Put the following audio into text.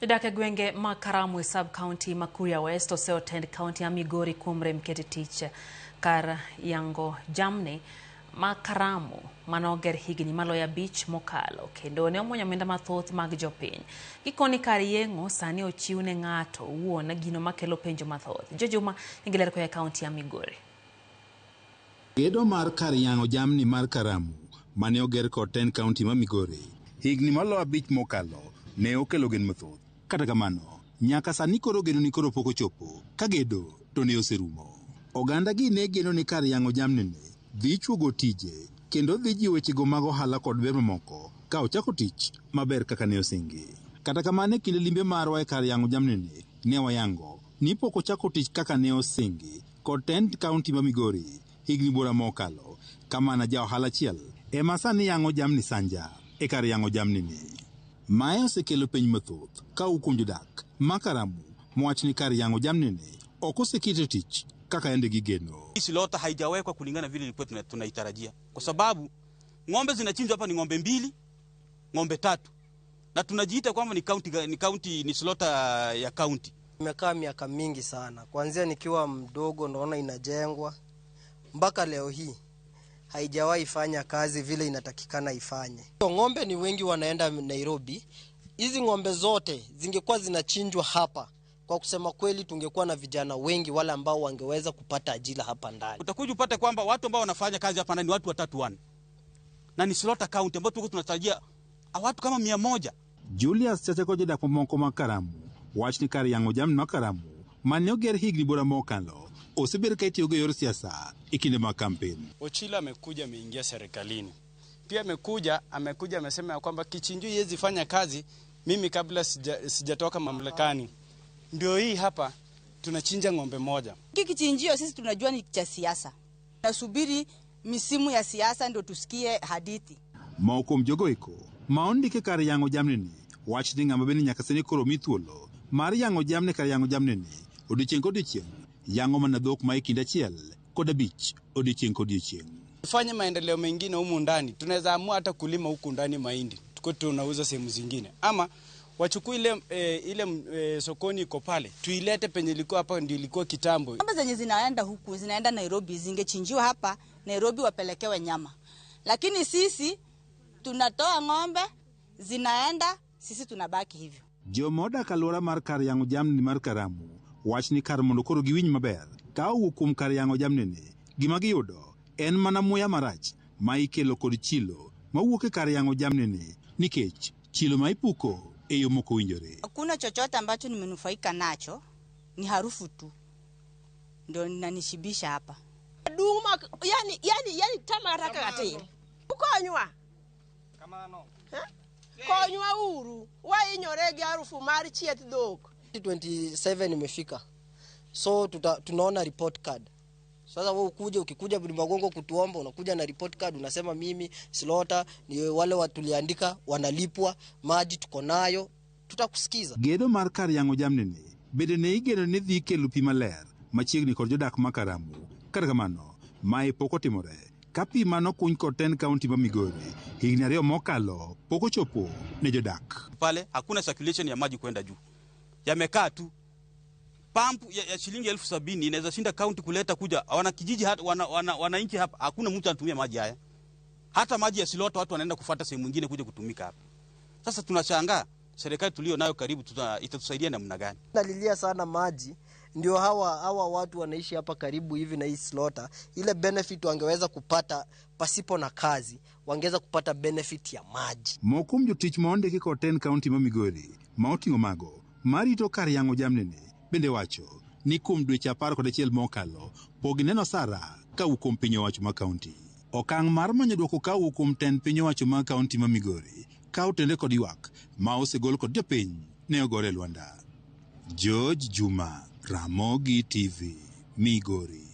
Jodak gwenge ma Karamu sub-county ma Kuria West oseotend county ya Migori kuom rem kete tich kar yango jamni ma Karamu manoger higni maloyo 5 mokalo kendo ne omuonyo omenda mathoth mag jopiny. Gikoni kar yeng'o sani ochiw ne ng'ato wuon gino makelo penjo mathoth. Jojuma ingiler koya county ya Migori. Gedo mar kar yango jamni mar Karamu mane oger kod 10 county ma Migori higni maloyo 5 mokalo ne okelo gen mathoth. Kata kamano, nyaka sani koro geno ni koro pok ochopo. Ka gedo to ne oserumo. Oganda gi ne geno ni kar yango jamni ne dhi chuogo tije kendo dhi jiwo wechego mag ohala kod ber mamoko ka ochako tich maber kaka ne osingi. Kata kamano kinde limbe marwa e kar yango jamni ne wayango ni pok ochako tich kaka ne osingi kod 10 county ma Migori higni bora mokalo. Kamana ja ohala achiel ema sani yango jamni sanja e kar yango jamni ni. Mae osekelo penj mathoth ka kuom jodak ma Karamu mwach ni kar yango jamni ni ok osekete tich kaka ende gigeno. Slota haijawekwa kulingana vile ilikuwa tunaitarajia, kwa sababu ng'ombe zinachinjwa hapa ni ng'ombe 2, ng'ombe 3, na tunajiita kwamba ni slota ya county. Nimekaa miaka mingi sana, kuanzia nikiwa mdogo naona inajengwa mpaka leo hii haijawahi fanya kazi vile inatakikana ifanye. Ng'ombe ni wengi wanaenda Nairobi. Hizi ng'ombe zote zingekuwa zinachinjwa hapa, kwa kusema kweli tungekuwa na vijana wengi wale ambao wangeweza kupata ajira hapa ndani. Utakuja upate kwamba watu ambao wanafanya kazi hapa ndani ni watu 3 na ni slaughter county ambao tunatarajia watu kama 100. Julius Chachako jodak mamoko ma Karamu wach ni kar yango jamni ma Karamu mane oger higni bora mokalo osebedo ka itiyo gi yor siasa e kinde ma kampeni. Ochila amekuja ameingia serikalini. Pia amekuja amesema kwamba kichinjio yezi fanya kazi mimi kabla sijatoka mamlakani. Ndio hii hapa tunachinja ng'ombe moja. Kichinjio sisi tunajua ni cha siasa. Nasubiri misimu ya siasa ndio tusikie hadithi. Moko mjogoiko maondike kar yango jamni ni wach ni ng'ama beni nyaka sani koro mithuolo mar yango jamni kar yango jamni ni odiochieng' kodiochieng' yango mana dhok ma ikinda achiel kod 5 odiochieng' kodiochieng'. Tufanye maendeleo mengine humu ndani. Tunaweza amua hata kulima huku ndani mahindi tuko tunauza sehemu zingine, ama wachukue ile sokoni iko pale tuilete penye ilikuwa hapa ndio ilikuwa kitambo. Ng'ombe zenye zinaenda huku zinaenda Nairobi zingechinjiwa hapa Nairobi wapelekewe nyama, lakini sisi tunatoa ng'ombe zinaenda sisi tunabaki hivyo. Jomoda kalora mar kar yango jamni mar Karamu wach ni kar mondo koro giwinj maber ka hukum kar yango jamni ni gima giyudo en mana muya marach ma ikelo kod chilo mawuok e kar yango jamni ni nikech chilo ma ipuko e yo moko winjore. Hakuna chochote ambacho nimenufaika nacho, ni harufu tu ndio ninanishibisha hapa. Duma yani tama raka ati ukonywa kamano konywa uru wa inyorege harufu mari chieth dhok. 27 imefika, so tunaona report card. Sasa wewe ukikuja Magongo kutuomba unakuja na report card unasema mimi slaughter ni wale watuliandika wanalipwa, maji tuko nayo, tutakusikiza. Gedo mar kar yango jamni ni bede ne igeno ni dhi kelo pi maler machiegni kod jodak ma Karamu. Kata kamano mae pok otimore ka pi mano kuny kod 10 county ma Migori higni 2 mokalo pok ochopo ne jodak. Pale hakuna circulation ya maji kwenda juu, yamekaa tu. Pampu ya shilingi 70,000 inaweza shinda county kuleta kuja wana kijiji wananchi hapa, hakuna mtu anatumia maji haya. Hata maji ya Silota watu wanaenda kufuata sehemu nyingine kuja kutumika hapa. Sasa tunashangaa serikali tulio nayo karibu itatusaidia namna gani? Nalilia sana maji, ndio hawa watu wanaishi hapa karibu hivi na hii slaughter. Ile benefit wangeweza kupata pasipo na kazi, wangeweza kupata benefit ya maji. Mokum jotich maondiki kod 10 county ma Migori ma oting'o mago marito kar yango jamni ni bende wacho ni kuom dweche 11 mokalo pok neno sara ka kuom piny owacho ma kaunti. Okang' mar manyo dwoko ka kuom 10 piny owacho ma kaunti ma Migori ka otende kod ywak ma osegol kod jopiny ne ogore Luanda. George Juma, Ramogi TV, Migori.